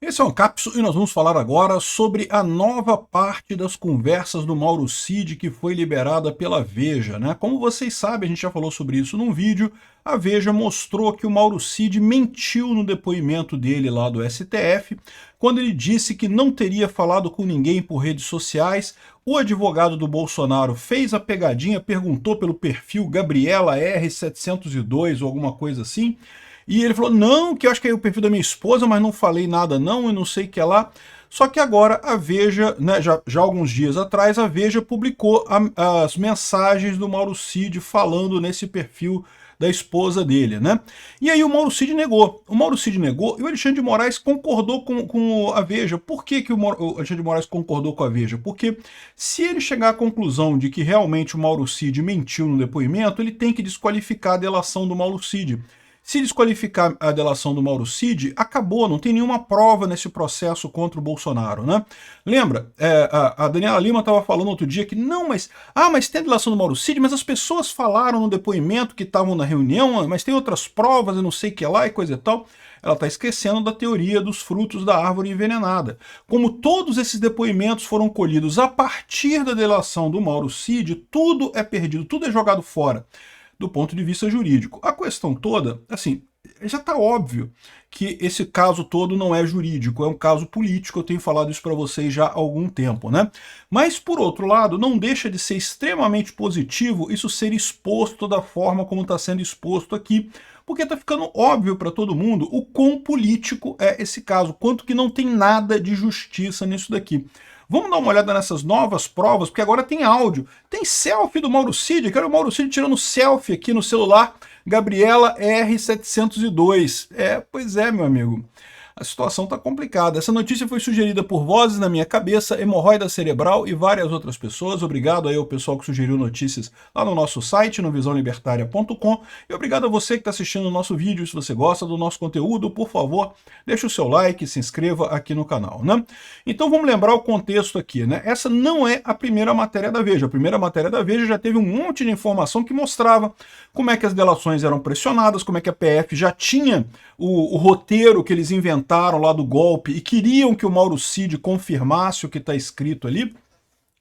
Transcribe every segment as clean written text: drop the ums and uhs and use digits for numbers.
Esse é o Ancapso e nós vamos falar agora sobre a nova parte das conversas do Mauro Cid que foi liberada pela Veja, né? Como vocês sabem, a gente já falou sobre isso num vídeo, a Veja mostrou que o Mauro Cid mentiu no depoimento dele lá do STF, quando ele disse que não teria falado com ninguém por redes sociais. O advogado do Bolsonaro fez a pegadinha, perguntou pelo perfil Gabriela R702 ou alguma coisa assim, e ele falou, não, que eu acho que é o perfil da minha esposa, mas não falei nada não, e não sei o que lá. Só que agora a Veja, né, já alguns dias atrás, a Veja publicou as mensagens do Mauro Cid falando nesse perfil da esposa dele, né? E aí o Mauro Cid negou. O Mauro Cid negou e o Alexandre de Moraes concordou com a Veja. Por que, que o Alexandre de Moraes concordou com a Veja? Porque se ele chegar à conclusão de que realmente o Mauro Cid mentiu no depoimento, ele tem que desqualificar a delação do Mauro Cid. Se desqualificar a delação do Mauro Cid, acabou, não tem nenhuma prova nesse processo contra o Bolsonaro, né? Lembra, a Daniela Lima estava falando outro dia que não, mas tem a delação do Mauro Cid, mas as pessoas falaram no depoimento que estavam na reunião, mas tem outras provas e não sei o que lá e coisa e tal. Ela está esquecendo da teoria dos frutos da árvore envenenada. Como todos esses depoimentos foram colhidos a partir da delação do Mauro Cid, tudo é perdido, tudo é jogado fora do ponto de vista jurídico. A questão toda, assim, já está óbvio que esse caso todo não é jurídico, é um caso político, eu tenho falado isso para vocês já há algum tempo, né? Mas, por outro lado, não deixa de ser extremamente positivo isso ser exposto da forma como está sendo exposto aqui, porque está ficando óbvio para todo mundo o quão político é esse caso, quanto que não tem nada de justiça nisso daqui. Vamos dar uma olhada nessas novas provas, porque agora tem áudio. Tem selfie do Mauro Cid, quero o Mauro Cid tirando selfie aqui no celular, Gabriela R702. Pois é, meu amigo. A situação está complicada. Essa notícia foi sugerida por Vozes na Minha Cabeça, Hemorroida Cerebral e várias outras pessoas. Obrigado aí ao pessoal que sugeriu notícias lá no nosso site, no visãolibertaria.com. E obrigado a você que está assistindo o nosso vídeo. Se você gosta do nosso conteúdo, por favor, deixe o seu like, se inscreva aqui no canal, né? Então vamos lembrar o contexto aqui, né? Essa não é a primeira matéria da Veja. A primeira matéria da Veja já teve um monte de informação que mostrava como é que as delações eram pressionadas, como é que a PF já tinha o roteiro que eles inventaram lá do golpe e queriam que o Mauro Cid confirmasse o que está escrito ali.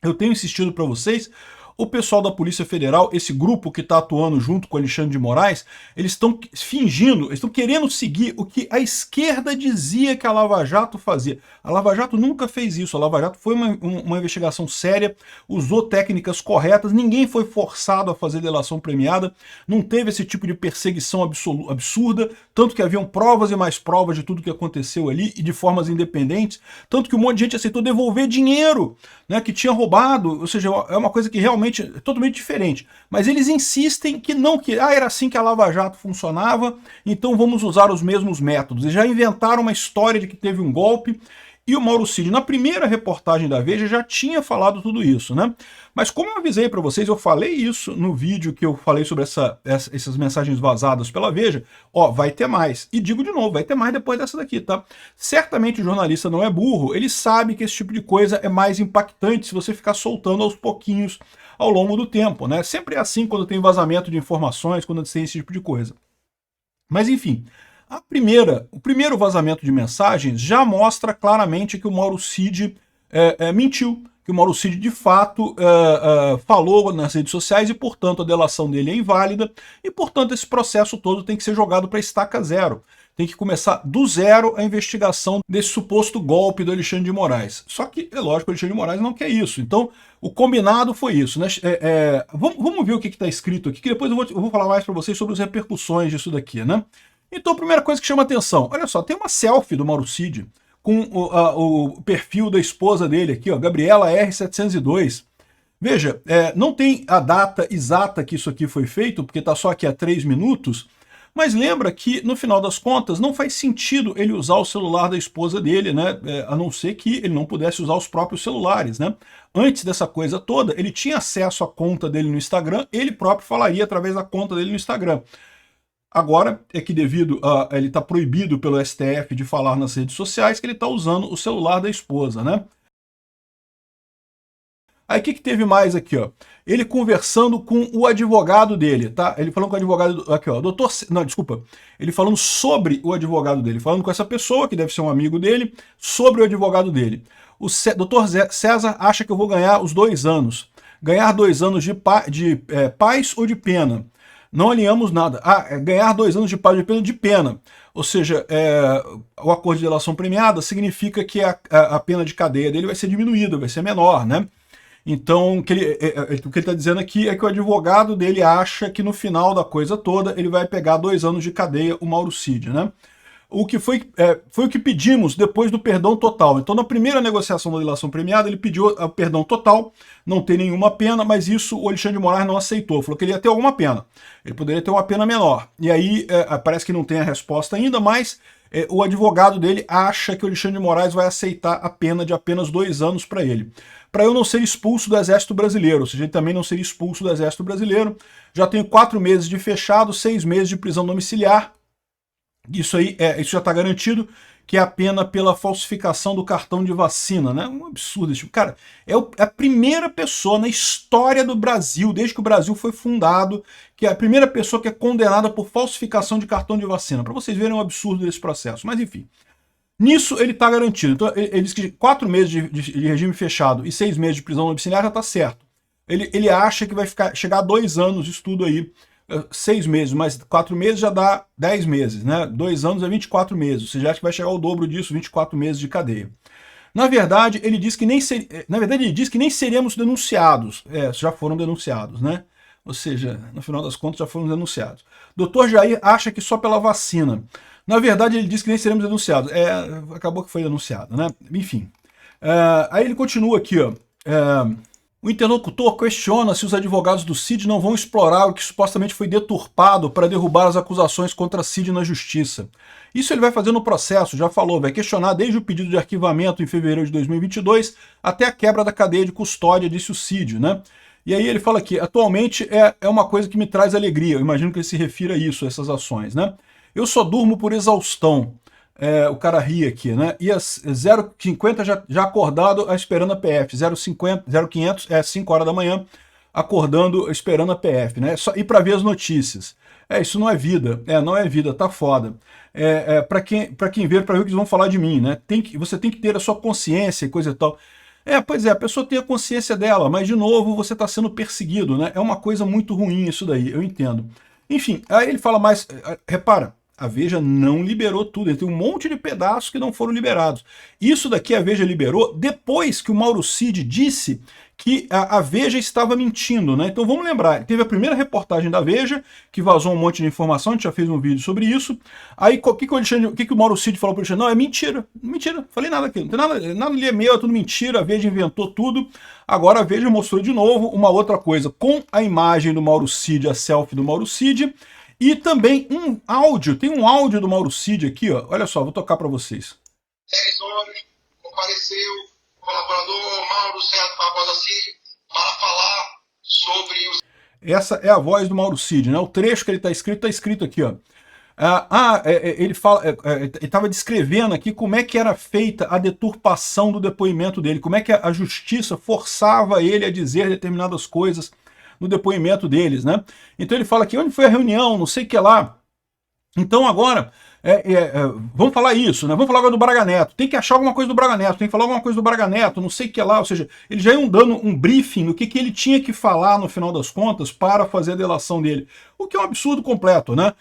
Eu tenho insistido para vocês, o pessoal da Polícia Federal, esse grupo que está atuando junto com o Alexandre de Moraes, eles estão fingindo, eles estão querendo seguir o que a esquerda dizia que a Lava Jato fazia. A Lava Jato nunca fez isso, a Lava Jato foi uma investigação séria, usou técnicas corretas, ninguém foi forçado a fazer delação premiada, não teve esse tipo de perseguição absurda, tanto que haviam provas e mais provas de tudo que aconteceu ali e de formas independentes, tanto que um monte de gente aceitou devolver dinheiro, né, que tinha roubado, ou seja, é uma coisa que realmente é totalmente diferente. Mas eles insistem que não, que era assim que a Lava Jato funcionava, então vamos usar os mesmos métodos. Eles já inventaram uma história de que teve um golpe, e o Mauro Cid, na primeira reportagem da Veja, já tinha falado tudo isso, né? Mas como eu avisei para vocês, eu falei isso no vídeo que eu falei sobre essas mensagens vazadas pela Veja, ó, vai ter mais. E digo de novo, vai ter mais depois dessa daqui, tá? Certamente o jornalista não é burro, ele sabe que esse tipo de coisa é mais impactante se você ficar soltando aos pouquinhos ao longo do tempo, né? Sempre é assim quando tem vazamento de informações, quando tem esse tipo de coisa. Mas enfim, o primeiro vazamento de mensagens já mostra claramente que o Mauro Cid mentiu, que o Mauro Cid de fato falou nas redes sociais e, portanto, a delação dele é inválida e, portanto, esse processo todo tem que ser jogado para estaca zero. Tem que começar do zero a investigação desse suposto golpe do Alexandre de Moraes. Só que, é lógico, o Alexandre de Moraes não quer isso. Então, o combinado foi isso, né? Vamos ver o que está escrito aqui, que depois eu vou falar mais para vocês sobre as repercussões disso daqui, né? Então, a primeira coisa que chama atenção, olha só, tem uma selfie do Mauro Cid com o perfil da esposa dele aqui, ó, Gabriela R702. Veja, não tem a data exata que isso aqui foi feito, porque está só aqui há 3 minutos, mas lembra que, no final das contas, não faz sentido ele usar o celular da esposa dele, né? A não ser que ele não pudesse usar os próprios celulares, né? Antes dessa coisa toda, ele tinha acesso à conta dele no Instagram, ele próprio falaria através da conta dele no Instagram. Agora é que devido a ele está proibido pelo STF de falar nas redes sociais que ele está usando o celular da esposa, né? Aí o que teve mais aqui, ó? Ele conversando com o advogado dele, tá? Ele falando com o advogado, aqui ó, doutor, não, desculpa, ele falando sobre o advogado dele, falando com essa pessoa, que deve ser um amigo dele, sobre o advogado dele. O doutor César acha que eu vou ganhar os 2 anos. Ganhar 2 anos de paz ou de pena? Não alinhamos nada. Ganhar 2 anos de paz ou de pena. Ou seja, o acordo de delação premiada significa que a pena de cadeia dele vai ser diminuída, vai ser menor, né? Então, o que ele está dizendo aqui é que o advogado dele acha que no final da coisa toda ele vai pegar 2 anos de cadeia, o Mauro Cid, né? O que foi o que pedimos depois do perdão total. Então, na primeira negociação da delação premiada, ele pediu o perdão total, não tem nenhuma pena, mas isso o Alexandre de Moraes não aceitou. Falou que ele ia ter alguma pena. Ele poderia ter uma pena menor. E aí, parece que não tem a resposta ainda, mas o advogado dele acha que o Alexandre de Moraes vai aceitar a pena de apenas 2 anos para ele. Para eu não ser expulso do Exército Brasileiro, ou seja, ele também não seria expulso do Exército Brasileiro. Já tenho 4 meses de fechado, 6 meses de prisão domiciliar. Isso aí, isso já está garantido, que é a pena pela falsificação do cartão de vacina, né? Um absurdo. Tipo, cara, é a primeira pessoa na história do Brasil, desde que o Brasil foi fundado, que é a primeira pessoa que é condenada por falsificação de cartão de vacina. Para vocês verem o absurdo desse processo. Mas enfim, nisso ele está garantido. Então ele diz que 4 meses de regime fechado e 6 meses de prisão domiciliar já está certo. Ele acha que vai chegar a 2 anos de estudo aí, 6 meses, mais 4 meses já dá 10 meses, né? 2 anos é 24 meses, você já acha que vai chegar ao dobro disso, 24 meses de cadeia. Na verdade, ele diz que nem seríamos denunciados. Já foram denunciados, né? Ou seja, no final das contas já foram denunciados. Dr. Jair acha que só pela vacina. Na verdade, ele diz que nem seremos denunciados. Acabou que foi denunciado, né? Enfim. Aí ele continua aqui, ó. O interlocutor questiona se os advogados do Cid não vão explorar o que supostamente foi deturpado para derrubar as acusações contra Cid na justiça. Isso ele vai fazer no processo, já falou, vai questionar desde o pedido de arquivamento em fevereiro de 2022 até a quebra da cadeia de custódia, disse o Cid, né? E aí ele fala aqui, atualmente é uma coisa que me traz alegria, eu imagino que ele se refira a isso, a essas ações, né? Eu só durmo por exaustão. O cara ri aqui, né? E às 0h50 já acordado, esperando a PF. 0h500, 5 horas da manhã, acordando, esperando a PF, né? Só ir para ver as notícias. Isso não é vida. Não é vida, tá foda. Para quem ver, para ver o que eles vão falar de mim, né? Você tem que ter a sua consciência e coisa e tal. Pois é, a pessoa tem a consciência dela, mas de novo você está sendo perseguido, né? É uma coisa muito ruim isso daí, eu entendo. Enfim, aí ele fala mais, repara, a Veja não liberou tudo, ele tem um monte de pedaços que não foram liberados. Isso daqui a Veja liberou depois que o Mauro Cid disse que a Veja estava mentindo, né? Então vamos lembrar, teve a primeira reportagem da Veja, que vazou um monte de informação, a gente já fez um vídeo sobre isso. Aí o que o Mauro Cid falou para o Alexandre? Não, é mentira, mentira, falei nada aqui, não tem nada ali é meu, é tudo mentira, a Veja inventou tudo. Agora a Veja mostrou de novo uma outra coisa, com a imagem do Mauro Cid, a selfie do Mauro Cid, e também um áudio, tem um áudio do Mauro Cid aqui, ó. Olha só, vou tocar para vocês. 10 horas, compareceu o colaborador Mauro César Barbosa Cid para falar sobre os... Essa é a voz do Mauro Cid, né? O trecho que ele está escrito aqui, ó. Ele estava descrevendo aqui como é que era feita a deturpação do depoimento dele, como é que a justiça forçava ele a dizer determinadas coisas no depoimento deles, né? Então ele fala aqui, onde foi a reunião, não sei o que lá. Então agora, vamos falar isso, né? Vamos falar agora do Braga Neto. Tem que achar alguma coisa do Braga Neto, tem que falar alguma coisa do Braga Neto, não sei o que lá. Ou seja, eles já iam dando um briefing do que ele tinha que falar no final das contas para fazer a delação dele. O que é um absurdo completo, né?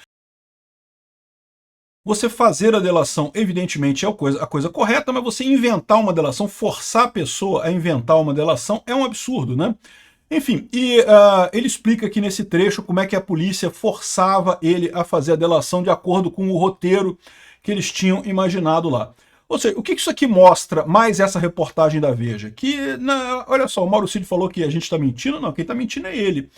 Você fazer a delação, evidentemente, é a coisa correta, mas você inventar uma delação, forçar a pessoa a inventar uma delação, é um absurdo, né? Enfim, ele explica aqui nesse trecho como é que a polícia forçava ele a fazer a delação de acordo com o roteiro que eles tinham imaginado lá. Ou seja, o que isso aqui mostra, mais essa reportagem da Veja? Que, olha só, o Mauro Cid falou que a gente está mentindo, não, quem está mentindo é ele.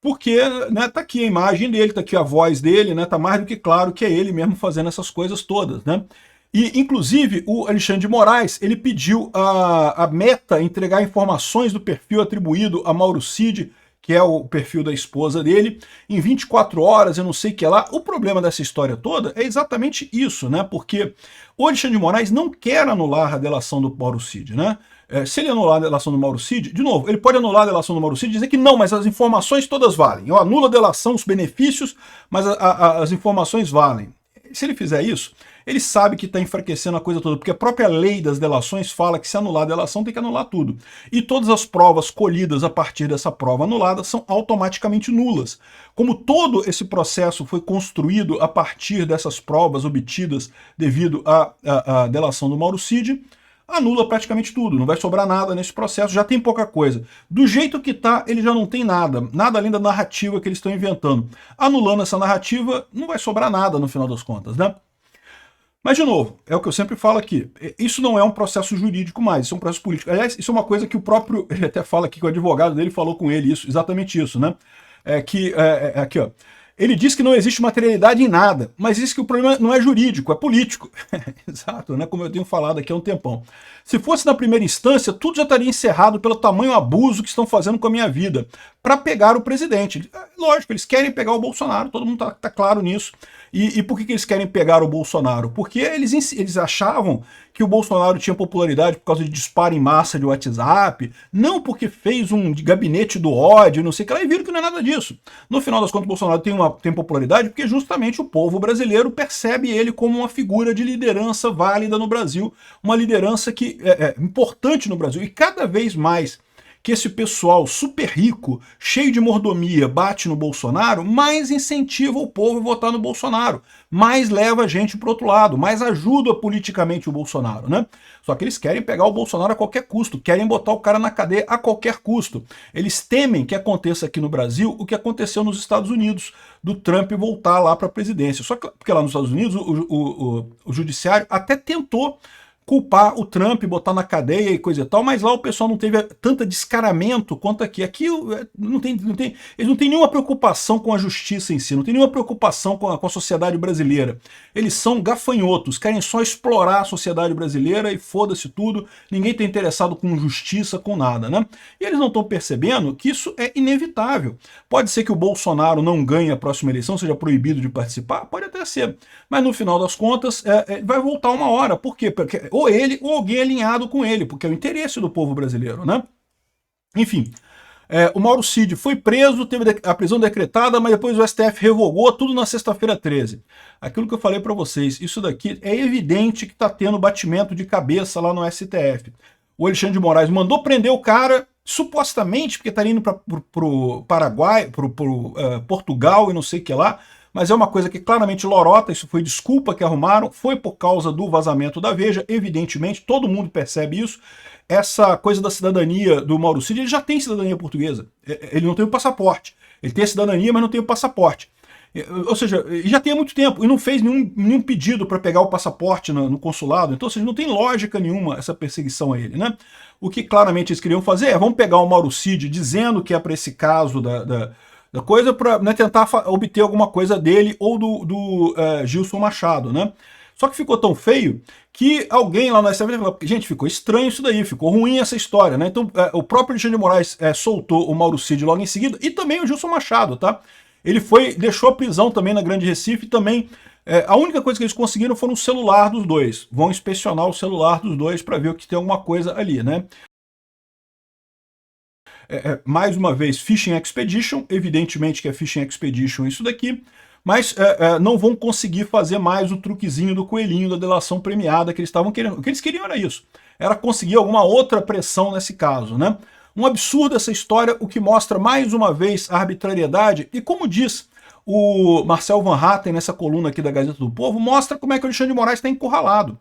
Porque, né, tá aqui a imagem dele, tá aqui a voz dele, né, tá mais do que claro que é ele mesmo fazendo essas coisas todas, né? E, inclusive, o Alexandre de Moraes, ele pediu a Meta entregar informações do perfil atribuído a Mauro Cid, que é o perfil da esposa dele, em 24 horas, eu não sei o que lá. O problema dessa história toda é exatamente isso, né? Porque o Alexandre de Moraes não quer anular a delação do Mauro Cid, né? Se ele anular a delação do Mauro Cid, de novo, ele pode anular a delação do Mauro Cid e dizer que não, mas as informações todas valem. Eu anulo a delação, os benefícios, mas as informações valem. Se ele fizer isso, ele sabe que está enfraquecendo a coisa toda, porque a própria lei das delações fala que se anular a delação tem que anular tudo. E todas as provas colhidas a partir dessa prova anulada são automaticamente nulas. Como todo esse processo foi construído a partir dessas provas obtidas devido à delação do Mauro Cid, anula praticamente tudo, não vai sobrar nada nesse processo, já tem pouca coisa. Do jeito que está, ele já não tem nada, nada além da narrativa que eles estão inventando. Anulando essa narrativa, não vai sobrar nada no final das contas, né? Mas, de novo, é o que eu sempre falo aqui, isso não é um processo jurídico mais, isso é um processo político. Aliás, isso é uma coisa que o próprio, ele até fala aqui que o advogado dele falou com ele, isso, exatamente isso, né? Aqui, ó. Ele diz que não existe materialidade em nada, mas diz que o problema não é jurídico, é político. Exato, né? Como eu tenho falado aqui há um tempão. Se fosse na primeira instância, tudo já estaria encerrado pelo tamanho abuso que estão fazendo com a minha vida, para pegar o presidente. Lógico, eles querem pegar o Bolsonaro, todo mundo tá claro nisso. E por que eles querem pegar o Bolsonaro? Porque eles achavam que o Bolsonaro tinha popularidade por causa de disparo em massa de WhatsApp, não porque fez um gabinete do ódio, não sei o que lá, e viram que não é nada disso. No final das contas, o Bolsonaro tem popularidade porque justamente o povo brasileiro percebe ele como uma figura de liderança válida no Brasil, uma liderança que é importante no Brasil, e cada vez mais que esse pessoal super rico, cheio de mordomia, bate no Bolsonaro, mais incentiva o povo a votar no Bolsonaro, mais leva a gente para o outro lado, mais ajuda politicamente o Bolsonaro, né? Só que eles querem pegar o Bolsonaro a qualquer custo, querem botar o cara na cadeia a qualquer custo. Eles temem que aconteça aqui no Brasil o que aconteceu nos Estados Unidos, do Trump voltar lá para a presidência. Só que porque lá nos Estados Unidos o judiciário até tentou culpar o Trump, botar na cadeia e coisa e tal, mas lá o pessoal não teve tanto descaramento quanto aqui. Aqui eles não têm nenhuma preocupação com a justiça em si, não tem nenhuma preocupação com a sociedade brasileira. Eles são gafanhotos, querem só explorar a sociedade brasileira e foda-se tudo, ninguém está interessado com justiça, com nada, né? E eles não estão percebendo que isso é inevitável. Pode ser que o Bolsonaro não ganhe a próxima eleição, seja proibido de participar, pode até ser, mas no final das contas vai voltar uma hora. Por quê? Porque ou ele ou alguém alinhado com ele, porque é o interesse do povo brasileiro, né? Enfim, o Mauro Cid foi preso, teve a prisão decretada, mas depois o STF revogou tudo na sexta-feira 13. Aquilo que eu falei para vocês, isso daqui é evidente que está tendo batimento de cabeça lá no STF. O Alexandre de Moraes mandou prender o cara, supostamente porque estaria indo para o Paraguai, para Portugal e não sei o que lá, mas é uma coisa que claramente lorota, isso foi desculpa que arrumaram, foi por causa do vazamento da Veja, evidentemente, todo mundo percebe isso. Essa coisa da cidadania do Mauro Cid, ele já tem cidadania portuguesa, ele não tem o passaporte, ele tem a cidadania, mas não tem o passaporte. Ou seja, já tem há muito tempo, e não fez nenhum pedido para pegar o passaporte no consulado, então ou seja, não tem lógica nenhuma essa perseguição a ele, né? O que claramente eles queriam fazer é, vamos pegar o Mauro Cid dizendo que é para esse caso da coisa para, né, tentar obter alguma coisa dele ou do Gilson Machado, né? Só que ficou tão feio que alguém lá na STF falou, gente, ficou estranho isso daí, ficou ruim essa história, né? Então o próprio Alexandre de Moraes soltou o Mauro Cid logo em seguida e também o Gilson Machado, tá? Ele deixou a prisão também na Grande Recife e também a única coisa que eles conseguiram foi o celular dos dois. Vão inspecionar o celular dos dois para ver o que tem alguma coisa ali, né? Mais uma vez, Fishing Expedition, evidentemente que é Fishing Expedition isso daqui, mas não vão conseguir fazer mais o truquezinho do coelhinho da delação premiada que eles estavam querendo. O que eles queriam era isso, era conseguir alguma outra pressão nesse caso, né? Um absurdo essa história, o que mostra mais uma vez a arbitrariedade, e como diz o Marcel Van Hatten nessa coluna aqui da Gazeta do Povo, mostra como é que o Alexandre de Moraes está encurralado.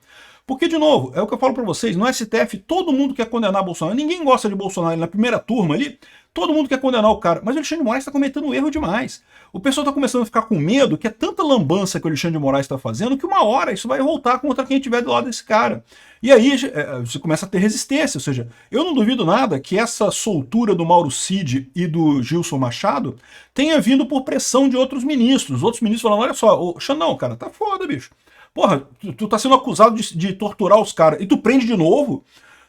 Porque, de novo, é o que eu falo para vocês, no STF todo mundo quer condenar Bolsonaro, ninguém gosta de Bolsonaro, na primeira turma ali, todo mundo quer condenar o cara, mas o Alexandre de Moraes está cometendo um erro demais. O pessoal está começando a ficar com medo, que é tanta lambança que o Alexandre de Moraes está fazendo, que uma hora isso vai voltar contra quem estiver do lado desse cara. E aí você começa a ter resistência, ou seja, eu não duvido nada que essa soltura do Mauro Cid e do Gilson Machado tenha vindo por pressão de outros ministros falando, olha só, ô, Xandão, cara, tá foda, bicho. Porra, tu tá sendo acusado de torturar os caras e tu prende de novo?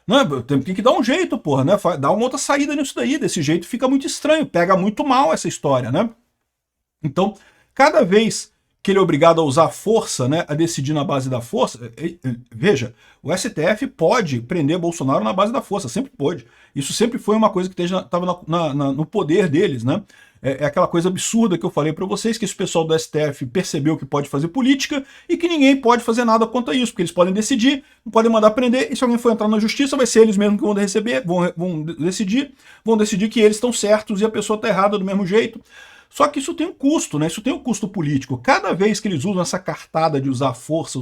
Não, tem que dar um jeito, porra, né? Dá uma outra saída nisso daí. Desse jeito fica muito estranho, pega muito mal essa história, né? Então, cada vez que ele é obrigado a usar força, né, a decidir na base da força, veja, o STF pode prender Bolsonaro na base da força, sempre pôde. Isso sempre foi uma coisa que estava no poder deles, né? É aquela coisa absurda que eu falei para vocês, que esse pessoal do STF percebeu que pode fazer política e que ninguém pode fazer nada contra isso, porque eles podem decidir, não podem mandar prender, e se alguém for entrar na justiça, vai ser eles mesmos que vão receber, vão decidir que eles estão certos e a pessoa está errada do mesmo jeito. Só que isso tem um custo, né? Isso tem um custo político. Cada vez que eles usam essa cartada de usar força,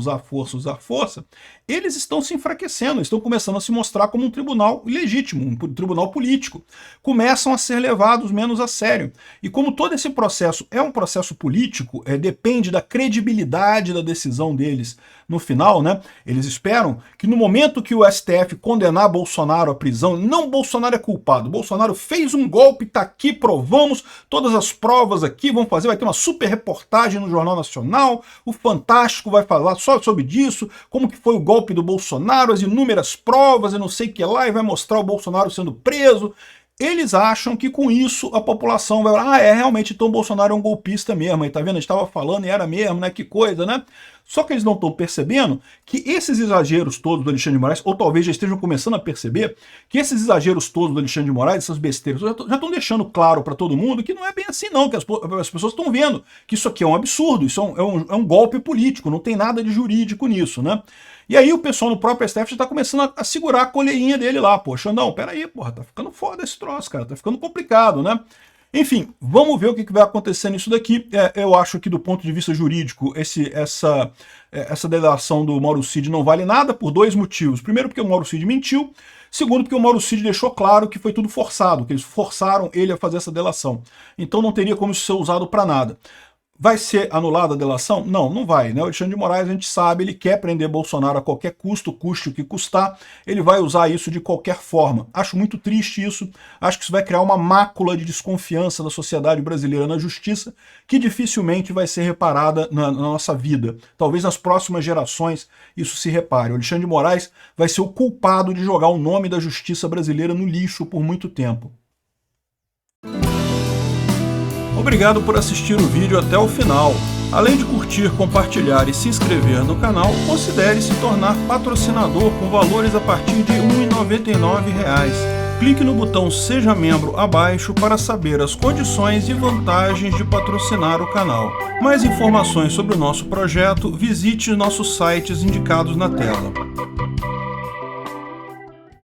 eles estão se enfraquecendo, estão começando a se mostrar como um tribunal ilegítimo, um tribunal político. Começam a ser levados menos a sério. E como todo esse processo é um processo político, depende da credibilidade da decisão deles no final, né? Eles esperam que no momento que o STF condenar Bolsonaro à prisão, não Bolsonaro é culpado, Bolsonaro fez um golpe, tá aqui, provamos, todas as provas aqui, vai ter uma super reportagem no Jornal Nacional, o Fantástico vai falar só sobre disso, como que foi o golpe do Bolsonaro, as inúmeras provas e não sei o que lá, e vai mostrar o Bolsonaro sendo preso. Eles acham que com isso a população vai falar, realmente, então o Bolsonaro é um golpista mesmo, aí tá vendo, a gente estava falando e era mesmo, né, que coisa, né? Só que eles não estão percebendo que esses exageros todos do Alexandre de Moraes, ou talvez já estejam começando a perceber, que esses exageros todos do Alexandre de Moraes, essas besteiras, já estão deixando claro para todo mundo que não é bem assim não, que as pessoas estão vendo que isso aqui é um absurdo, isso é um golpe político, não tem nada de jurídico nisso, né? E aí o pessoal no próprio STF já está começando a segurar a colherinha dele lá, pô, Xandão, peraí, porra, tá ficando foda esse troço, cara, tá ficando complicado, né? Enfim, vamos ver o que vai acontecer nisso daqui. Eu acho que do ponto de vista jurídico, essa delação do Mauro Cid não vale nada por dois motivos. Primeiro, porque o Mauro Cid mentiu. Segundo, porque o Mauro Cid deixou claro que foi tudo forçado, que eles forçaram ele a fazer essa delação. Então não teria como isso ser usado para nada. Vai ser anulada a delação? Não, não vai, né? O Alexandre de Moraes, a gente sabe, ele quer prender Bolsonaro a qualquer custo, custe o que custar, ele vai usar isso de qualquer forma. Acho muito triste isso, acho que isso vai criar uma mácula de desconfiança da sociedade brasileira na justiça, que dificilmente vai ser reparada na nossa vida. Talvez nas próximas gerações isso se repare. O Alexandre de Moraes vai ser o culpado de jogar o nome da justiça brasileira no lixo por muito tempo. Obrigado por assistir o vídeo até o final. Além de curtir, compartilhar e se inscrever no canal, considere se tornar patrocinador com valores a partir de R$ 1,99. Clique no botão Seja Membro abaixo para saber as condições e vantagens de patrocinar o canal. Mais informações sobre o nosso projeto, visite nossos sites indicados na tela.